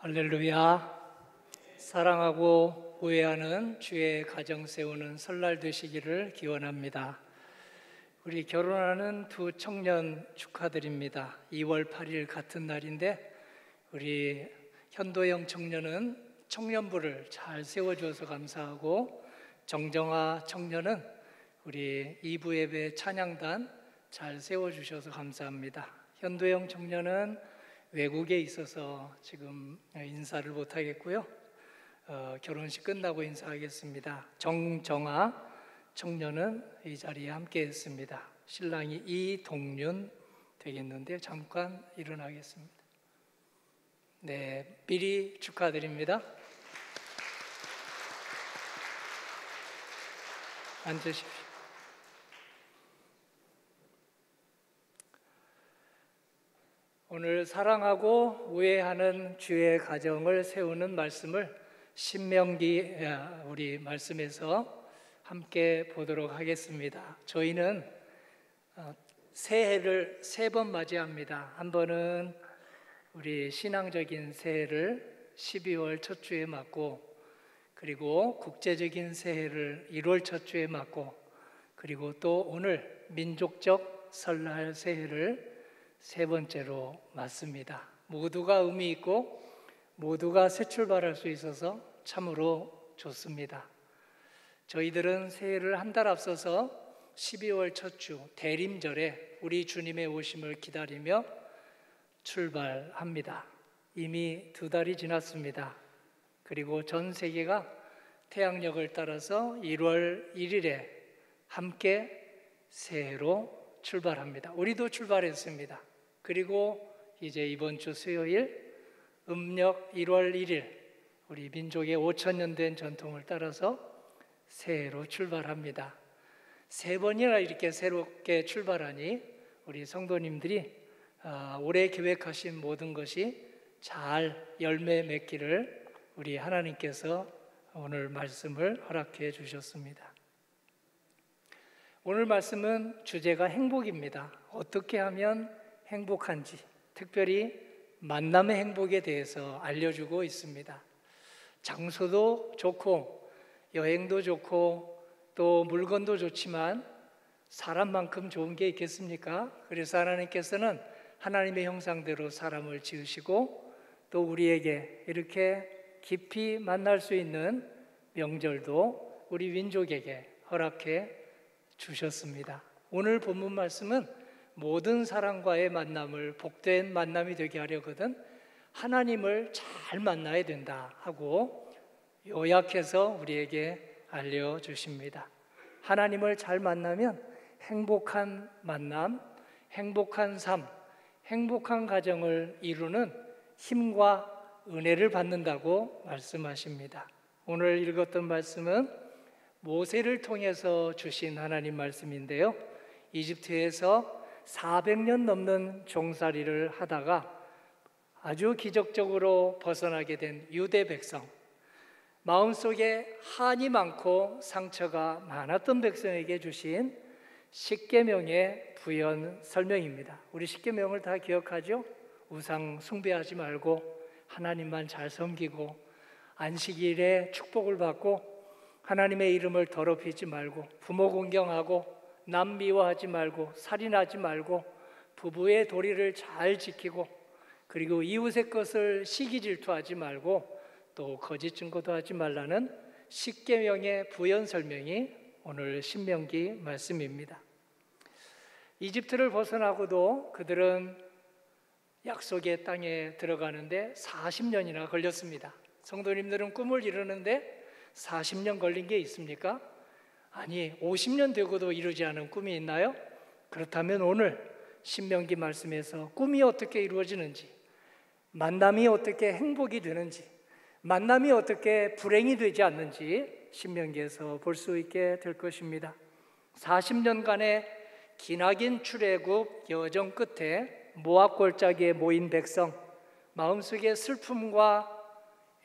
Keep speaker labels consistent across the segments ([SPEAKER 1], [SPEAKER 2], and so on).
[SPEAKER 1] 할렐루야. 사랑하고 우애하는 주의 가정 세우는 설날 되시기를 기원합니다. 우리 결혼하는 두 청년 축하드립니다. 2월 8일 같은 날인데 우리 현도영 청년은 청년부를 잘 세워주어서 감사하고, 정정아 청년은 우리 2부 예배 찬양단 잘 세워주셔서 감사합니다. 현도영 청년은 외국에 있어서 지금 인사를 못하겠고요. 결혼식 끝나고 인사하겠습니다. 정정아 청년은 이 자리에 함께 했습니다. 신랑이 이동윤 되겠는데 잠깐 일어나겠습니다. 네, 미리 축하드립니다. 앉으십시오. 오늘 사랑하고 우애하는 주의 가정을 세우는 말씀을 신명기 우리 말씀에서 함께 보도록 하겠습니다. 저희는 새해를 3번 맞이합니다. 한 번은 우리 신앙적인 새해를 12월 첫 주에 맞고, 그리고 국제적인 새해를 1월 첫 주에 맞고, 그리고 또 오늘 민족적 설날 새해를 3번째로 맞습니다. 모두가 의미 있고 모두가 새 출발할 수 있어서 참으로 좋습니다. 저희들은 새해를 한 달 앞서서 12월 첫 주 대림절에 우리 주님의 오심을 기다리며 출발합니다. 이미 2달이 지났습니다. 그리고 전 세계가 태양력을 따라서 1월 1일에 함께 새해로 출발합니다. 우리도 출발했습니다. 그리고 이제 이번 주 수요일 음력 1월 1일 우리 민족의 5,000년 된 전통을 따라서 새해로 출발합니다. 3번이나 이렇게 새롭게 출발하니 우리 성도님들이 올해 계획하신 모든 것이 잘 열매 맺기를 우리 하나님께서 오늘 말씀을 허락해 주셨습니다. 오늘 말씀은 주제가 행복입니다. 어떻게 하면 행복한지, 특별히 만남의 행복에 대해서 알려주고 있습니다. 장소도 좋고 여행도 좋고 또 물건도 좋지만 사람만큼 좋은 게 있겠습니까? 그래서 하나님께서는 하나님의 형상대로 사람을 지으시고 또 우리에게 이렇게 깊이 만날 수 있는 명절도 우리 민족에게 허락해 주셨습니다. 오늘 본문 말씀은 모든 사람과의 만남을 복된 만남이 되게 하려거든 하나님을 잘 만나야 된다 하고 요약해서 우리에게 알려주십니다. 하나님을 잘 만나면 행복한 만남, 행복한 삶, 행복한 가정을 이루는 힘과 은혜를 받는다고 말씀하십니다. 오늘 읽었던 말씀은 모세를 통해서 주신 하나님 말씀인데요, 이집트에서 400년 넘는 종살이를 하다가 아주 기적적으로 벗어나게 된 유대 백성, 마음속에 한이 많고 상처가 많았던 백성에게 주신 십계명의 부연 설명입니다. 우리 십계명을 다 기억하죠? 우상 숭배하지 말고 하나님만 잘 섬기고 안식일에 축복을 받고 하나님의 이름을 더럽히지 말고 부모 공경하고 남 미워하지 말고 살인하지 말고 부부의 도리를 잘 지키고 그리고 이웃의 것을 시기 질투하지 말고 또 거짓 증거도 하지 말라는 십계명의 부연 설명이 오늘 신명기 말씀입니다. 이집트를 벗어나고도 그들은 약속의 땅에 들어가는데 40년이나 걸렸습니다. 성도님들은 꿈을 이루는데 40년 걸린 게 있습니까? 아니, 50년 되고도 이루지 않은 꿈이 있나요? 그렇다면 오늘 신명기 말씀에서 꿈이 어떻게 이루어지는지, 만남이 어떻게 행복이 되는지, 만남이 어떻게 불행이 되지 않는지 신명기에서 볼 수 있게 될 것입니다. 40년간의 기나긴 출애굽 여정 끝에 모압 골짜기에 모인 백성, 마음속에 슬픔과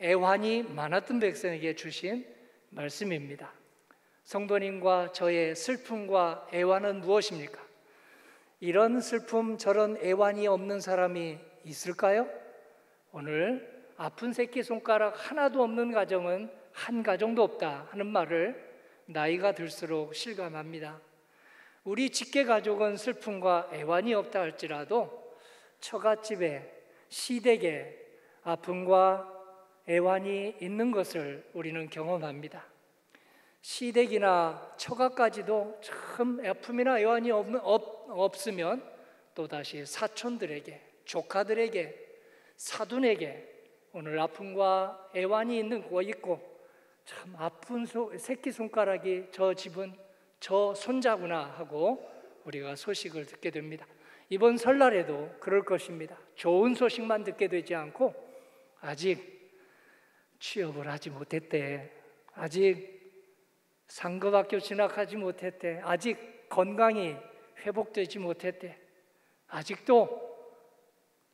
[SPEAKER 1] 애환이 많았던 백성에게 주신 말씀입니다. 성도님과 저의 슬픔과 애환은 무엇입니까? 이런 슬픔 저런 애환이 없는 사람이 있을까요? 오늘 아픈 새끼손가락 하나도 없는 가정은 한 가정도 없다 하는 말을 나이가 들수록 실감합니다. 우리 직계 가족은 슬픔과 애환이 없다 할지라도 처갓집에 시댁에 아픔과 애환이 있는 것을 우리는 경험합니다. 시댁이나 처가까지도 참 아픔이나 애환이 없으면 또다시 사촌들에게, 조카들에게, 사돈에게 오늘 아픔과 애환이 있는 거 있고, 참 아픈 새끼손가락이 저 집은 저 손자구나 하고 우리가 소식을 듣게 됩니다. 이번 설날에도 그럴 것입니다. 좋은 소식만 듣게 되지 않고 아직 취업을 하지 못했대, 아직 상급학교 진학하지 못했대, 아직 건강이 회복되지 못했대, 아직도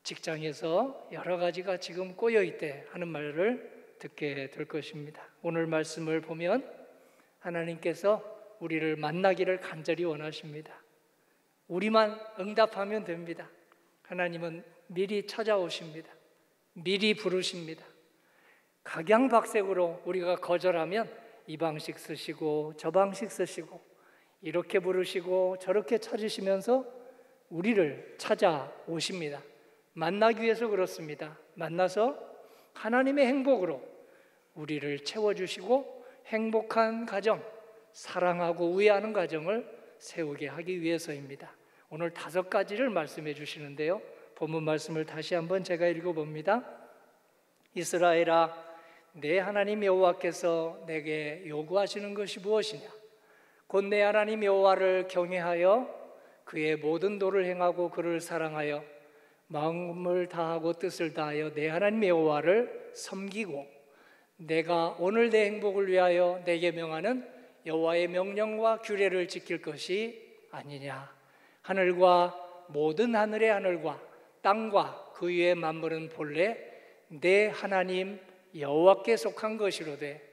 [SPEAKER 1] 직장에서 여러 가지가 지금 꼬여있대 하는 말을 듣게 될 것입니다. 오늘 말씀을 보면 하나님께서 우리를 만나기를 간절히 원하십니다. 우리만 응답하면 됩니다. 하나님은 미리 찾아오십니다. 미리 부르십니다. 각양각색으로 우리가 거절하면 이 방식 쓰시고 저 방식 쓰시고 이렇게 부르시고 저렇게 찾으시면서 우리를 찾아오십니다. 만나기 위해서 그렇습니다. 만나서 하나님의 행복으로 우리를 채워주시고 행복한 가정, 사랑하고 우애하는 가정을 세우게 하기 위해서입니다. 오늘 5가지를 말씀해 주시는데요, 본문 말씀을 다시 한번 제가 읽어봅니다. 이스라엘아, 내 하나님 여호와께서 내게 요구하시는 것이 무엇이냐? 곧 내 하나님 여호와를 경외하여 그의 모든 도를 행하고 그를 사랑하여 마음을 다하고 뜻을 다하여 내 하나님 여호와를 섬기고 내가 오늘 내 행복을 위하여 내게 명하는 여호와의 명령과 규례를 지킬 것이 아니냐? 하늘과 모든 하늘의 하늘과 땅과 그 위의 만물은 본래 내 하나님 여호와께 속한 것이로되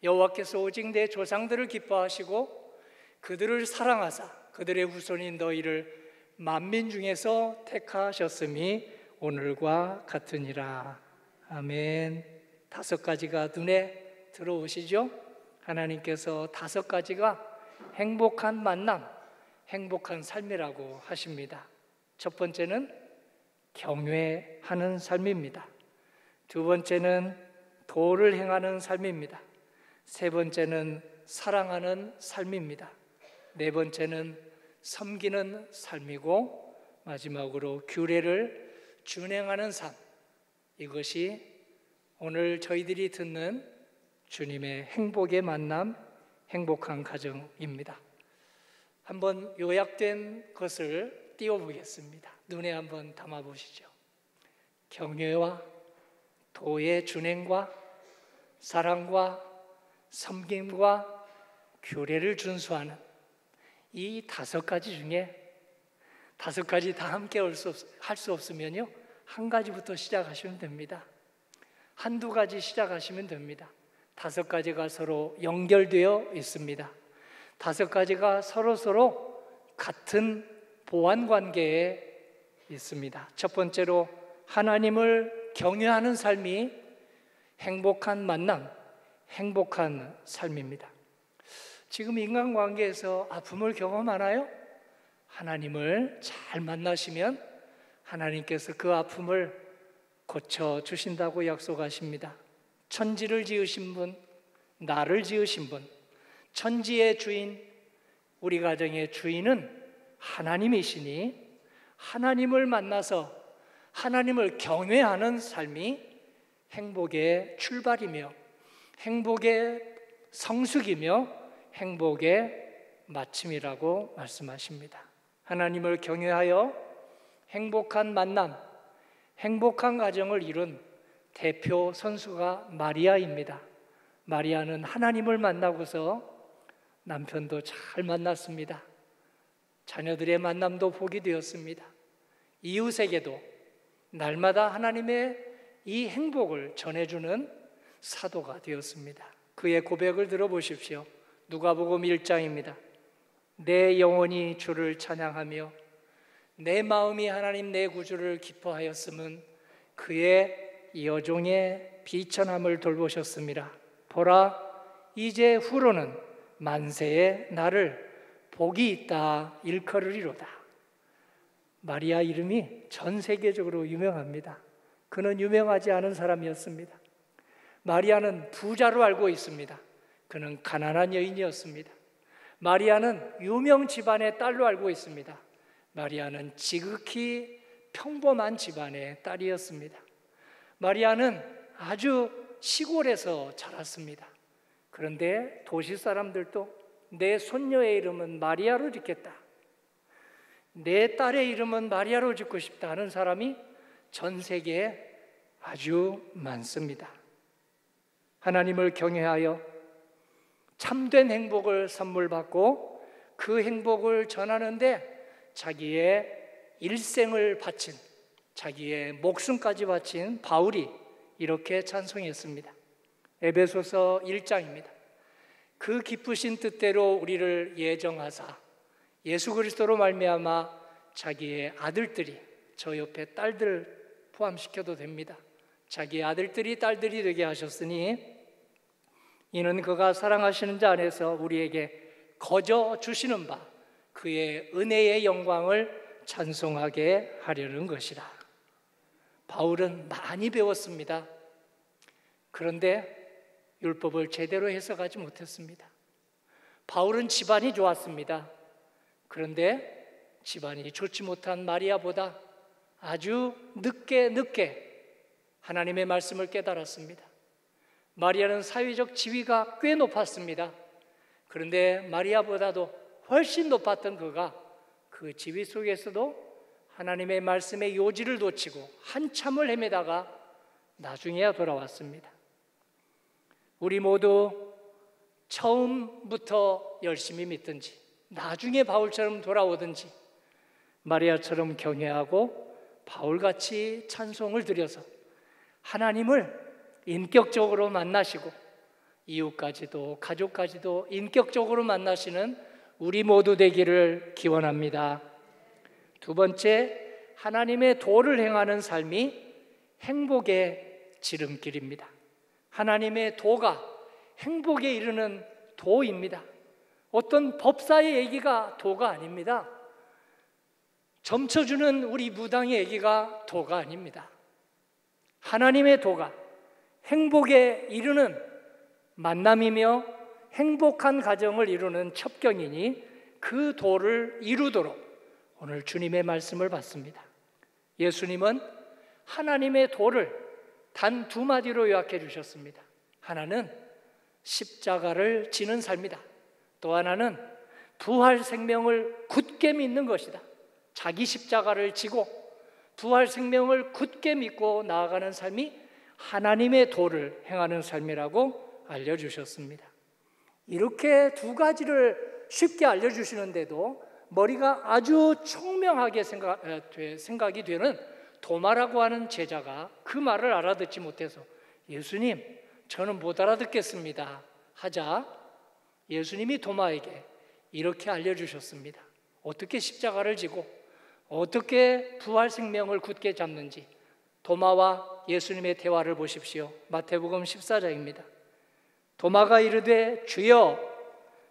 [SPEAKER 1] 여호와께서 오직 내 조상들을 기뻐하시고 그들을 사랑하사 그들의 후손인 너희를 만민 중에서 택하셨음이 오늘과 같으니라. 아멘. 5가지가 눈에 들어오시죠? 하나님께서 5가지가 행복한 만남, 행복한 삶이라고 하십니다. 첫 번째는 경외하는 삶입니다. 두 번째는 도를 행하는 삶입니다. 세 번째는 사랑하는 삶입니다. 네 번째는 섬기는 삶이고 마지막으로 규례를 준행하는 삶. 이것이 오늘 저희들이 듣는 주님의 행복의 만남, 행복한 가정입니다. 한번 요약된 것을 띄워보겠습니다. 눈에 한번 담아보시죠. 경외와 도의 준행과 사랑과 섬김과 규례를 준수하는 이 5가지 중에 5가지 다 함께 할 수 없으면요, 한 가지부터 시작하시면 됩니다. 한두 가지 시작하시면 됩니다. 5가지가 서로 연결되어 있습니다. 5가지가 서로 같은 보완 관계에 있습니다. 첫 번째로 하나님을 경외하는 삶이 행복한 만남, 행복한 삶입니다. 지금 인간관계에서 아픔을 경험하나요? 하나님을 잘 만나시면 하나님께서 그 아픔을 고쳐주신다고 약속하십니다. 천지를 지으신 분, 나를 지으신 분, 천지의 주인, 우리 가정의 주인은 하나님이시니 하나님을 만나서 하나님을 경외하는 삶이 행복의 출발이며 행복의 성숙이며 행복의 마침이라고 말씀하십니다. 하나님을 경외하여 행복한 만남, 행복한 가정을 이룬 대표 선수가 마리아입니다. 마리아는 하나님을 만나고서 남편도 잘 만났습니다. 자녀들의 만남도 복이 되었습니다. 이웃에게도 날마다 하나님의 이 행복을 전해주는 사도가 되었습니다. 그의 고백을 들어보십시오. 누가복음 1장입니다. 내 영혼이 주를 찬양하며 내 마음이 하나님 내 구주를 기뻐하였음은 그의 이 여종의 비천함을 돌보셨습니다. 보라, 이제 후로는 만세의 나를 복이 있다 일컬으리로다. 마리아 이름이 전 세계적으로 유명합니다. 그는 유명하지 않은 사람이었습니다. 마리아는 부자로 알고 있습니다. 그는 가난한 여인이었습니다. 마리아는 유명 집안의 딸로 알고 있습니다. 마리아는 지극히 평범한 집안의 딸이었습니다. 마리아는 아주 시골에서 자랐습니다. 그런데 도시 사람들도 내 손녀의 이름은 마리아로 짓겠다, 내 딸의 이름은 마리아로 짓고 싶다 하는 사람이 전 세계에 아주 많습니다. 하나님을 경외하여 참된 행복을 선물 받고 그 행복을 전하는데 자기의 일생을 바친, 자기의 목숨까지 바친 바울이 이렇게 찬송했습니다. 에베소서 1장입니다. 그 기쁘신 뜻대로 우리를 예정하사 예수 그리스도로 말미암아 자기의 아들들이, 저 옆에 딸들 포함시켜도 됩니다, 자기의 아들들이 딸들이 되게 하셨으니 이는 그가 사랑하시는 자 안에서 우리에게 거저 주시는 바 그의 은혜의 영광을 찬송하게 하려는 것이라. 바울은 많이 배웠습니다. 그런데 율법을 제대로 해석하지 못했습니다. 바울은 집안이 좋았습니다. 그런데 집안이 좋지 못한 마리아보다 아주 늦게 하나님의 말씀을 깨달았습니다. 마리아는 사회적 지위가 꽤 높았습니다. 그런데 마리아보다도 훨씬 높았던 그가 그 지위 속에서도 하나님의 말씀의 요지를 놓치고 한참을 헤매다가 나중에야 돌아왔습니다. 우리 모두 처음부터 열심히 믿든지 나중에 바울처럼 돌아오든지 마리아처럼 경외하고 바울같이 찬송을 드려서 하나님을 인격적으로 만나시고 이웃까지도 가족까지도 인격적으로 만나시는 우리 모두 되기를 기원합니다. 두 번째, 하나님의 도를 행하는 삶이 행복의 지름길입니다. 하나님의 도가 행복에 이르는 도입니다. 어떤 법사의 얘기가 도가 아닙니다. 점쳐주는 우리 무당의 얘기가 도가 아닙니다. 하나님의 도가 행복에 이르는 만남이며 행복한 가정을 이루는 첩경이니 그 도를 이루도록 오늘 주님의 말씀을 받습니다. 예수님은 하나님의 도를 단 두 마디로 요약해 주셨습니다. 하나는 십자가를 지는 삶이다. 또 하나는 부활 생명을 굳게 믿는 것이다. 자기 십자가를 지고 부활 생명을 굳게 믿고 나아가는 삶이 하나님의 도를 행하는 삶이라고 알려주셨습니다. 이렇게 두 가지를 쉽게 알려주시는데도 머리가 아주 총명하게 생각이 되는 도마라고 하는 제자가 그 말을 알아듣지 못해서 예수님, 저는 못 알아듣겠습니다 하자 예수님이 도마에게 이렇게 알려주셨습니다. 어떻게 십자가를 지고 어떻게 부활 생명을 굳게 잡는지 도마와 예수님의 대화를 보십시오. 마태복음 14장입니다. 도마가 이르되 주여,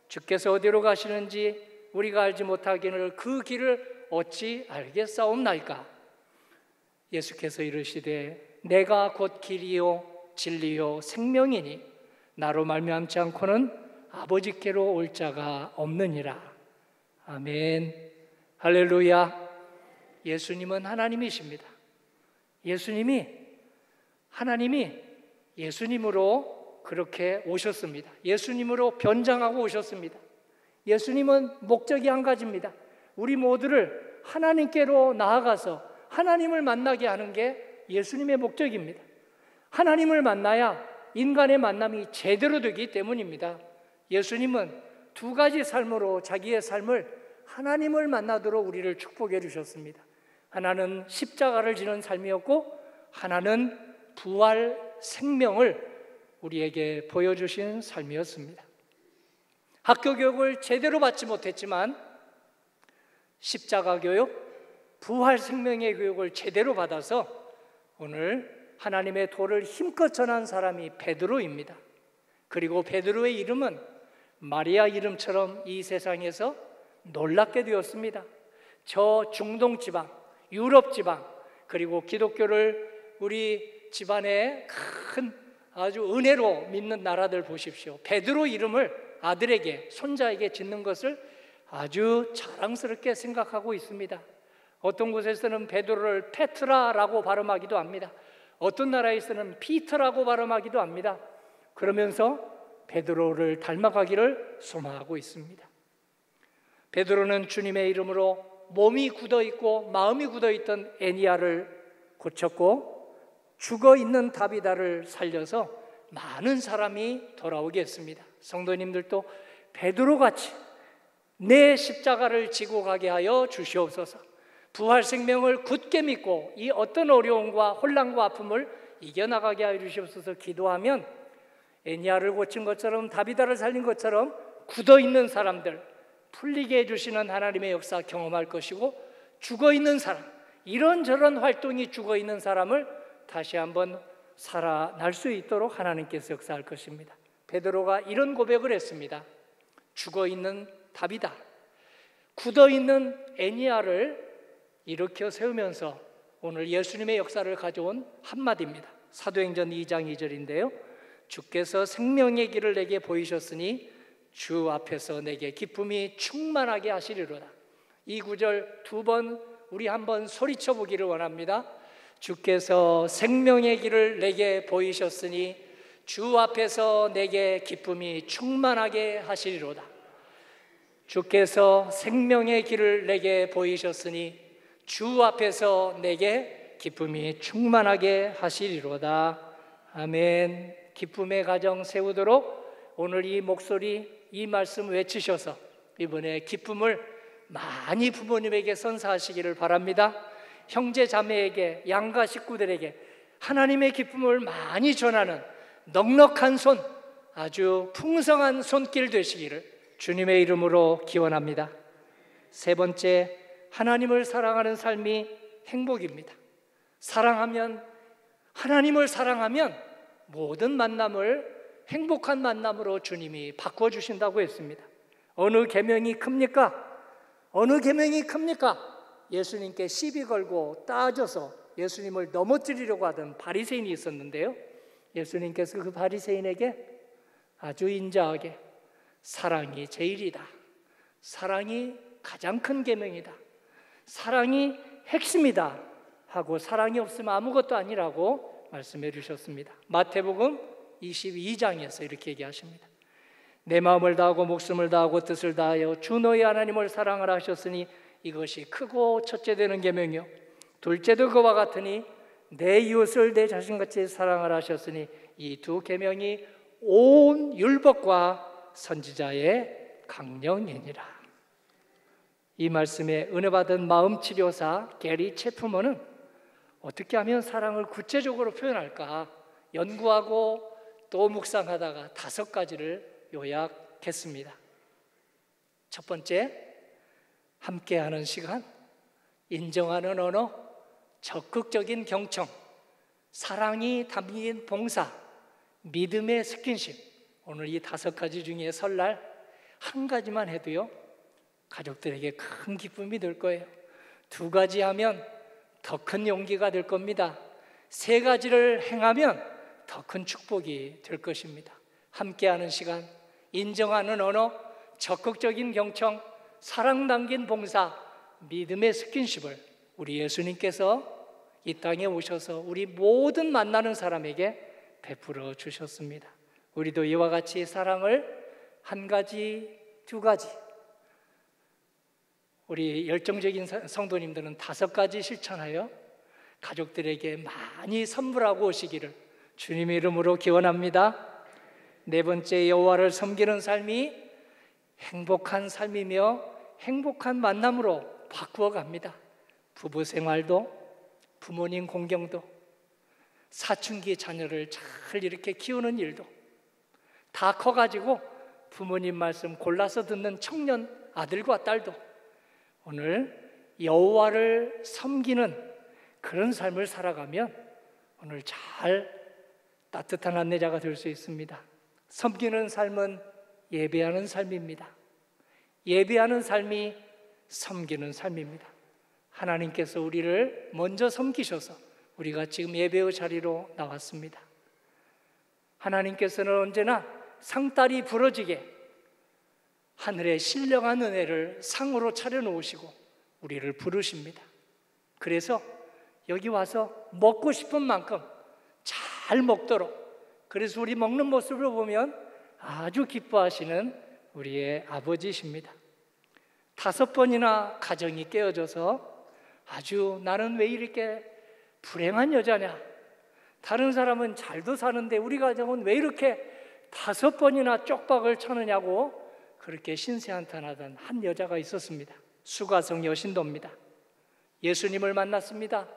[SPEAKER 1] 주께서 어디로 가시는지 우리가 알지 못하기를 그 길을 어찌 알겠사옵나이까? 예수께서 이르시되 내가 곧 길이요 진리요 생명이니 나로 말미암지 않고는 아버지께로 올 자가 없느니라. 아멘. 할렐루야. 예수님은 하나님이십니다. 하나님이 예수님으로 그렇게 오셨습니다. 예수님으로 변장하고 오셨습니다. 예수님은 목적이 한 가지입니다. 우리 모두를 하나님께로 나아가서 하나님을 만나게 하는 게 예수님의 목적입니다. 하나님을 만나야 인간의 만남이 제대로 되기 때문입니다. 예수님은 두 가지 삶으로 자기의 삶을 하나님을 만나도록 우리를 축복해 주셨습니다. 하나는 십자가를 지는 삶이었고 하나는 부활 생명을 우리에게 보여주신 삶이었습니다. 학교 교육을 제대로 받지 못했지만 십자가 교육, 부활 생명의 교육을 제대로 받아서 오늘 하나님의 도를 힘껏 전한 사람이 베드로입니다. 그리고 베드로의 이름은 마리아 이름처럼 이 세상에서 놀랍게 되었습니다. 저 중동 지방, 유럽 지방, 그리고 기독교를 우리 집안의 큰 아주 은혜로 믿는 나라들 보십시오. 베드로 이름을 아들에게, 손자에게 짓는 것을 아주 자랑스럽게 생각하고 있습니다. 어떤 곳에서는 베드로를 페트라라고 발음하기도 합니다. 어떤 나라에서는 피터라고 발음하기도 합니다. 그러면서 베드로를 닮아가기를 소망하고 있습니다. 베드로는 주님의 이름으로 몸이 굳어있고 마음이 굳어있던 애니야를 고쳤고, 죽어있는 다비다를 살려서 많은 사람이 돌아오게 했습니다. 성도님들도 베드로같이 내 십자가를 지고 가게 하여 주시옵소서. 부활 생명을 굳게 믿고 이 어떤 어려움과 혼란과 아픔을 이겨나가게 하여 주시옵소서. 기도하면 애니야를 고친 것처럼, 다비다를 살린 것처럼 굳어있는 사람들 풀리게 해주시는 하나님의 역사 경험할 것이고, 죽어있는 사람, 이런저런 활동이 죽어있는 사람을 다시 한번 살아날 수 있도록 하나님께서 역사할 것입니다. 베드로가 이런 고백을 했습니다. 죽어있는 다비다, 굳어있는 애니야를 일으켜 세우면서 오늘 예수님의 역사를 가져온 한마디입니다. 사도행전 2장 2절인데요. 주께서 생명의 길을 내게 보이셨으니 주 앞에서 내게 기쁨이 충만하게 하시리로다. 이 구절 두 번 우리 한번 소리쳐 보기를 원합니다. 주께서 생명의 길을 내게 보이셨으니 주 앞에서 내게 기쁨이 충만하게 하시리로다. 주께서 생명의 길을 내게 보이셨으니 주 앞에서 내게 기쁨이 충만하게 하시리로다. 아멘. 기쁨의 가정 세우도록 오늘 이 목소리, 이 말씀 외치셔서 이번에 기쁨을 많이 부모님에게 선사하시기를 바랍니다. 형제 자매에게, 양가 식구들에게 하나님의 기쁨을 많이 전하는 넉넉한 손, 아주 풍성한 손길 되시기를 주님의 이름으로 기원합니다. 세 번째, 하나님을 사랑하는 삶이 행복입니다. 하나님을 사랑하면 모든 만남을 행복한 만남으로 주님이 바꿔주신다고 했습니다. 어느 계명이 큽니까? 어느 계명이 큽니까? 예수님께 시비 걸고 따져서 예수님을 넘어뜨리려고 하던 바리새인이 있었는데요. 예수님께서 그 바리새인에게 아주 인자하게 사랑이 제일이다, 사랑이 가장 큰 계명이다, 사랑이 핵심이다 하고, 사랑이 없으면 아무것도 아니라고 말씀해 주셨습니다. 마태복음 22장에서 이렇게 얘기하십니다. 내 마음을 다하고 목숨을 다하고 뜻을 다하여 주 너희 하나님을 사랑하라 하셨으니 이것이 크고 첫째 되는 계명이요 둘째도 그와 같으니 내 이웃을 내 자신같이 사랑하라 하셨으니 이 두 계명이 온 율법과 선지자의 강령이니라. 이 말씀에 은혜 받은 마음치료사 게리 체프먼은 어떻게 하면 사랑을 구체적으로 표현할까 연구하고 또 묵상하다가 5가지를 요약했습니다. 첫 번째, 함께하는 시간, 인정하는 언어, 적극적인 경청, 사랑이 담긴 봉사, 믿음의 스킨십. 오늘 이 5가지 중에 설날 한 가지만 해도요 가족들에게 큰 기쁨이 될 거예요. 2가지 하면 더 큰 용기가 될 겁니다. 3가지를 행하면 더 큰 축복이 될 것입니다. 함께하는 시간, 인정하는 언어, 적극적인 경청, 사랑 담긴 봉사, 믿음의 스킨십을 우리 예수님께서 이 땅에 오셔서 우리 모든 만나는 사람에게 베풀어 주셨습니다. 우리도 이와 같이 사랑을 1가지, 2가지, 우리 열정적인 성도님들은 5가지 실천하여 가족들에게 많이 선물하고 오시기를 주님의 이름으로 기원합니다. 4번째, 여호와를 섬기는 삶이 행복한 삶이며 행복한 만남으로 바꾸어 갑니다. 부부 생활도, 부모님 공경도, 사춘기 자녀를 잘 이렇게 키우는 일도, 다 커가지고 부모님 말씀 골라서 듣는 청년 아들과 딸도 오늘 여호와를 섬기는 그런 삶을 살아가면 오늘 잘 따뜻한 안내자가 될 수 있습니다. 섬기는 삶은 예배하는 삶입니다. 예배하는 삶이 섬기는 삶입니다. 하나님께서 우리를 먼저 섬기셔서 우리가 지금 예배의 자리로 나왔습니다. 하나님께서는 언제나 상다리 부러지게 하늘의 신령한 은혜를 상으로 차려놓으시고 우리를 부르십니다. 그래서 여기 와서 먹고 싶은 만큼 잘 먹도록, 그래서 우리 먹는 모습을 보면 아주 기뻐하시는 우리의 아버지십니다. 5번이나 가정이 깨어져서 아주 나는 왜 이렇게 불행한 여자냐, 다른 사람은 잘도 사는데 우리 가정은 왜 이렇게 5번이나 쪽박을 쳐느냐고 그렇게 신세한탄하던 한 여자가 있었습니다. 수가성 여신도입니다. 예수님을 만났습니다.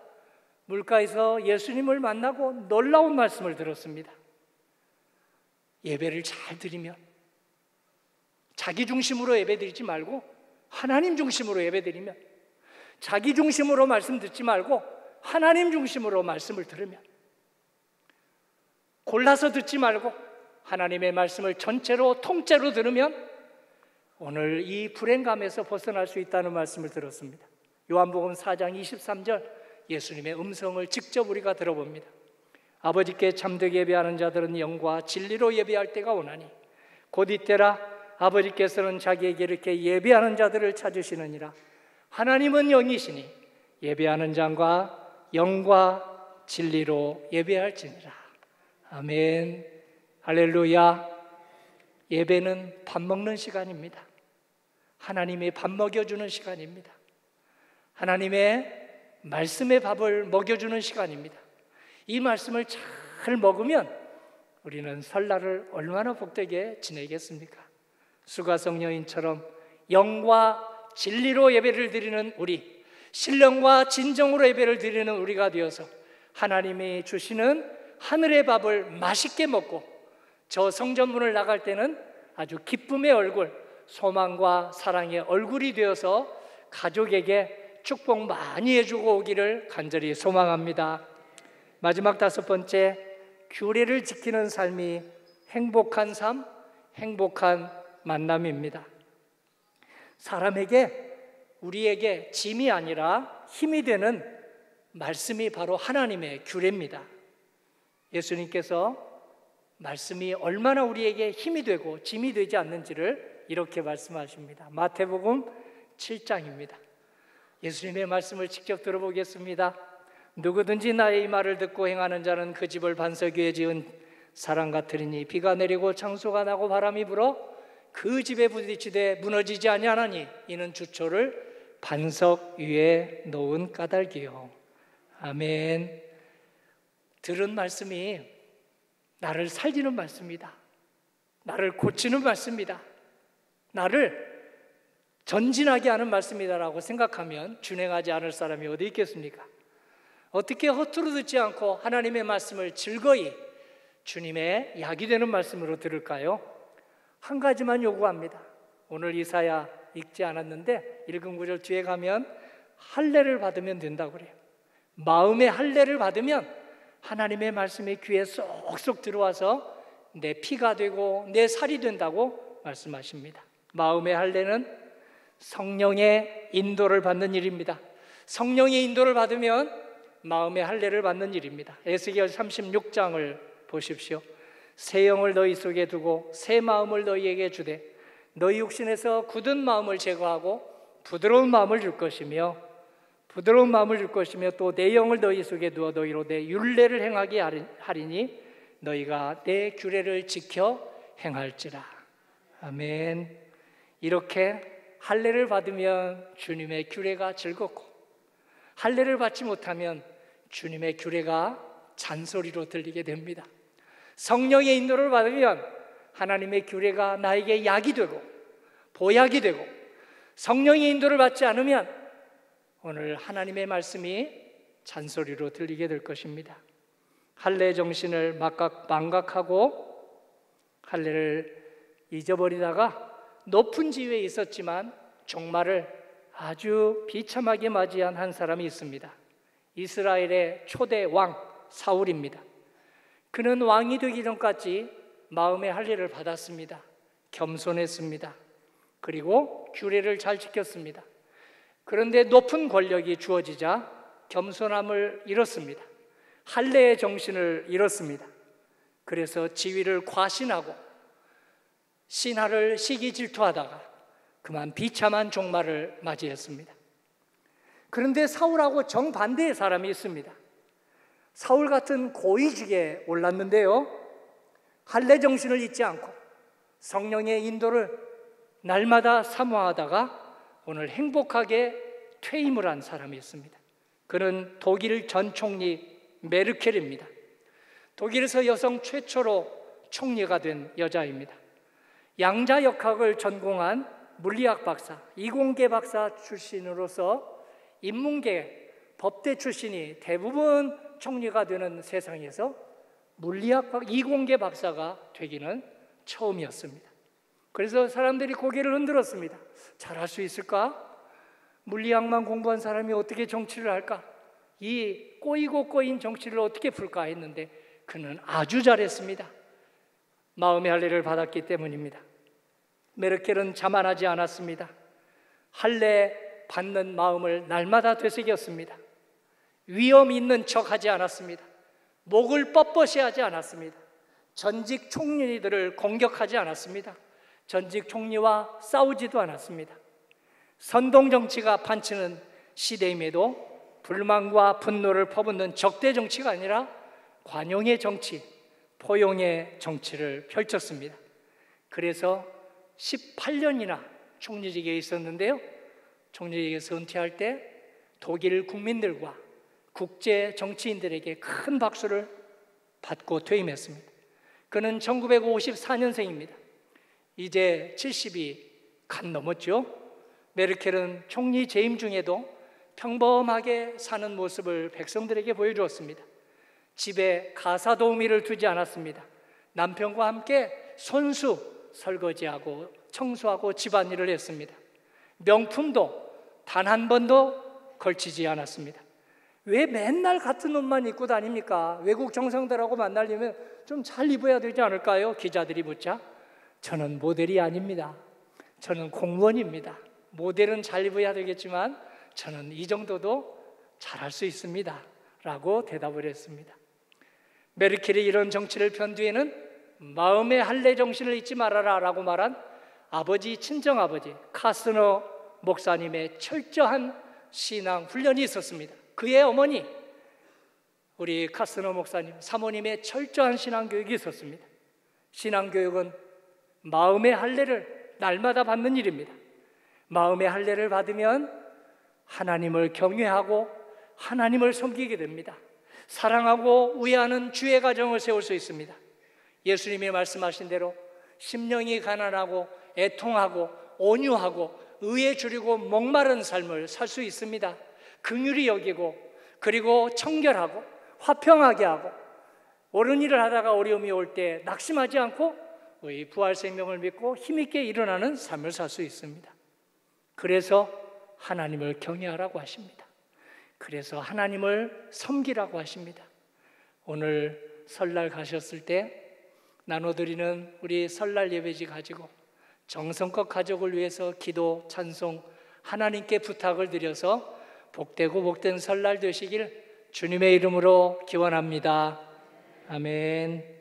[SPEAKER 1] 물가에서 예수님을 만나고 놀라운 말씀을 들었습니다. 예배를 잘 드리면 자기 중심으로 예배 드리지 말고 하나님 중심으로 예배 드리면, 자기 중심으로 말씀 듣지 말고 하나님 중심으로 말씀을 들으면, 골라서 듣지 말고 하나님의 말씀을 전체로 통째로 들으면 오늘 이 불행감에서 벗어날 수 있다는 말씀을 들었습니다. 요한복음 4장 23절 예수님의 음성을 직접 우리가 들어봅니다. 아버지께 참되게 예배하는 자들은 영과 진리로 예배할 때가 오나니 곧 이때라 아버지께서는 자기에게 이렇게 예배하는 자들을 찾으시느니라. 하나님은 영이시니 예배하는 자가 영과 진리로 예배할지니라. 아멘. 할렐루야. 예배는 밥 먹는 시간입니다. 하나님의 밥 먹여주는 시간입니다. 하나님의 말씀의 밥을 먹여주는 시간입니다. 이 말씀을 잘 먹으면 우리는 설날을 얼마나 복되게 지내겠습니까? 수가성 여인처럼 영과 진리로 예배를 드리는 우리, 신령과 진정으로 예배를 드리는 우리가 되어서 하나님이 주시는 하늘의 밥을 맛있게 먹고 저 성전문을 나갈 때는 아주 기쁨의 얼굴, 소망과 사랑의 얼굴이 되어서 가족에게 축복 많이 해주고 오기를 간절히 소망합니다. 마지막 5번째, 규례를 지키는 삶이 행복한 삶, 행복한 만남입니다. 사람에게, 우리에게 짐이 아니라 힘이 되는 말씀이 바로 하나님의 규례입니다. 예수님께서 말씀이 얼마나 우리에게 힘이 되고 짐이 되지 않는지를 이렇게 말씀하십니다. 마태복음 7장입니다. 예수님의 말씀을 직접 들어보겠습니다. 누구든지 나의 이 말을 듣고 행하는 자는 그 집을 반석 위에 지은 사람 같으리니 비가 내리고 창수가 나고 바람이 불어 그 집에 부딪히되 무너지지 아니하나니 이는 주초를 반석 위에 놓은 까닭이요. 아멘. 들은 말씀이 나를 살리는 말씀이다. 나를 고치는 말씀이다. 나를 전진하게 하는 말씀이다라고 생각하면 준행하지 않을 사람이 어디 있겠습니까? 어떻게 허투루 듣지 않고 하나님의 말씀을 즐거이 주님의 약이 되는 말씀으로 들을까요? 한 가지만 요구합니다. 오늘 이사야 읽지 않았는데 읽은 구절 뒤에 가면 할례를 받으면 된다고 그래요. 마음의 할례를 받으면 하나님의 말씀이 귀에 쏙쏙 들어와서 내 피가 되고 내 살이 된다고 말씀하십니다. 마음의 할례는 성령의 인도를 받는 일입니다. 성령의 인도를 받으면 마음의 할례를 받는 일입니다. 에스겔 36장을 보십시오. 새 영을 너희 속에 두고 새 마음을 너희에게 주되 너희 육신에서 굳은 마음을 제거하고 부드러운 마음을 줄 것이며 또 내 영을 너희 속에 두어 너희로 내 율례를 행하게 하리니 너희가 내 규례를 지켜 행할지라. 아멘. 이렇게 할례를 받으면 주님의 규례가 즐겁고 할례를 받지 못하면 주님의 규례가 잔소리로 들리게 됩니다. 성령의 인도를 받으면 하나님의 규례가 나에게 약이 되고 보약이 되고, 성령의 인도를 받지 않으면 오늘 하나님의 말씀이 잔소리로 들리게 될 것입니다. 할례 정신을 망각하고 할례를 잊어버리다가 높은 지위에 있었지만 종말을 아주 비참하게 맞이한 한 사람이 있습니다. 이스라엘의 초대 왕 사울입니다. 그는 왕이 되기 전까지 마음의 할례를 받았습니다. 겸손했습니다. 그리고 규례를 잘 지켰습니다. 그런데 높은 권력이 주어지자 겸손함을 잃었습니다. 할례의 정신을 잃었습니다. 그래서 지위를 과신하고 신하를 시기 질투하다가 그만 비참한 종말을 맞이했습니다. 그런데 사울하고 정반대의 사람이 있습니다. 사울 같은 고위직에 올랐는데요, 할례 정신을 잊지 않고 성령의 인도를 날마다 사모하다가 오늘 행복하게 퇴임을 한 사람이 있습니다. 그는 독일 전 총리 메르켈입니다. 독일에서 여성 최초로 총리가 된 여자입니다. 양자역학을 전공한 물리학 박사, 이공계 박사 출신으로서 인문계, 법대 출신이 대부분 총리가 되는 세상에서 물리학 이공계 박사가 되기는 처음이었습니다. 그래서 사람들이 고개를 흔들었습니다. 잘할 수 있을까? 물리학만 공부한 사람이 어떻게 정치를 할까? 이 꼬이고 꼬인 정치를 어떻게 풀까 했는데 그는 아주 잘했습니다. 마음의 할례를 받았기 때문입니다. 메르켈은 자만하지 않았습니다. 할례 받는 마음을 날마다 되새겼습니다. 위험 있는 척하지 않았습니다. 목을 뻣뻣이 하지 않았습니다. 전직 총리들을 공격하지 않았습니다. 전직 총리와 싸우지도 않았습니다. 선동 정치가 판치는 시대임에도 불만과 분노를 퍼붓는 적대 정치가 아니라 관용의 정치, 포용의 정치를 펼쳤습니다. 그래서 18년이나 총리직에 있었는데요, 총리직에서 은퇴할 때 독일 국민들과 국제 정치인들에게 큰 박수를 받고 퇴임했습니다. 그는 1954년생입니다. 이제 70이 갓 넘었죠. 메르켈은 총리 재임 중에도 평범하게 사는 모습을 백성들에게 보여주었습니다. 집에 가사 도우미를 두지 않았습니다. 남편과 함께 손수 설거지하고 청소하고 집안일을 했습니다. 명품도 단 한 번도 걸치지 않았습니다. 왜 맨날 같은 옷만 입고 다닙니까? 외국 정상들하고 만나려면 좀 잘 입어야 되지 않을까요? 기자들이 묻자 저는 모델이 아닙니다. 저는 공무원입니다. 모델은 잘 입어야 되겠지만 저는 이 정도도 잘할 수 있습니다 라고 대답을 했습니다. 메르켈이 이런 정치를 편 뒤에는 마음의 할례 정신을 잊지 말아라 라고 말한 아버지, 친정아버지 카스너 목사님의 철저한 신앙 훈련이 있었습니다. 그의 어머니 우리 카스너 목사님 사모님의 철저한 신앙교육이 있었습니다. 신앙교육은 마음의 할례를 날마다 받는 일입니다. 마음의 할례를 받으면 하나님을 경외하고 하나님을 섬기게 됩니다. 사랑하고 우애하는 주의 가정을 세울 수 있습니다. 예수님이 말씀하신 대로 심령이 가난하고 애통하고 온유하고 의에 줄이고 목마른 삶을 살 수 있습니다. 긍휼히 여기고 그리고 청결하고 화평하게 하고 옳은 일을 하다가 어려움이 올 때 낙심하지 않고 이 부활 생명을 믿고 힘있게 일어나는 삶을 살 수 있습니다. 그래서 하나님을 경외하라고 하십니다. 그래서 하나님을 섬기라고 하십니다. 오늘 설날 가셨을 때 나눠드리는 우리 설날 예배지 가지고 정성껏 가족을 위해서 기도, 찬송, 하나님께 부탁을 드려서 복되고 복된 설날 되시길 주님의 이름으로 기원합니다. 아멘.